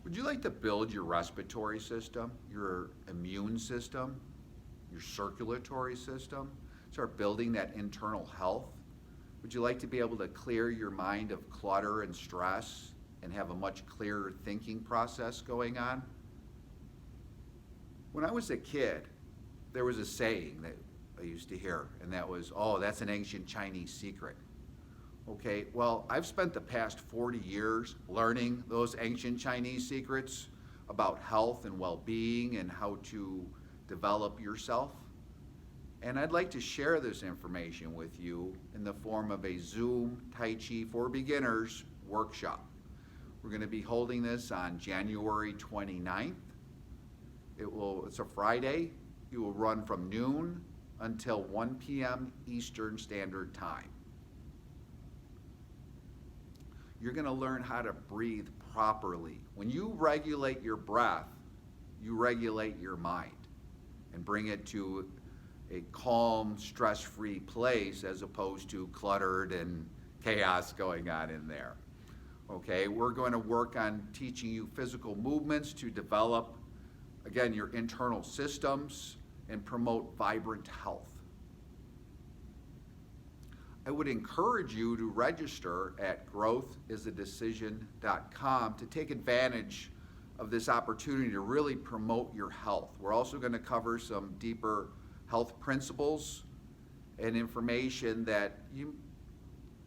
Would you like to build your respiratory system, your immune system, your circulatory system? Start building that internal health? Would you like to be able to clear your mind of clutter and stress and have a much clearer thinking process going on? When I was a kid, there was a saying that I used to hear, and that was, oh, that's an ancient Chinese secret. Okay, well, I've spent the past 40 years learning those ancient Chinese secrets about health and well-being and how to develop yourself. And I'd like to share this information with you in the form of a Zoom Tai Chi for Beginners workshop. We're going to be holding this on January 29th. It's a Friday. It will run from noon until 1 p.m. Eastern Standard Time. You're going to learn how to breathe properly. When you regulate your breath, you regulate your mind and bring it to a calm, stress-free place as opposed to cluttered and chaos going on in there. Okay, we're going to work on teaching you physical movements to develop, again, your internal systems and promote vibrant health. I would encourage you to register at growthisadecision.com to take advantage of this opportunity to really promote your health. We're also going to cover some deeper health principles and information that you're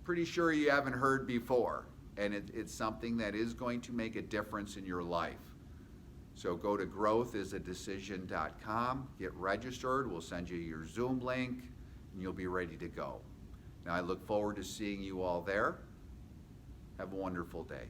pretty sure you haven't heard before. And it's something that is going to make a difference in your life. So go to growthisadecision.com, get registered. We'll send you your Zoom link, and you'll be ready to go. Now, I look forward to seeing you all there. Have a wonderful day.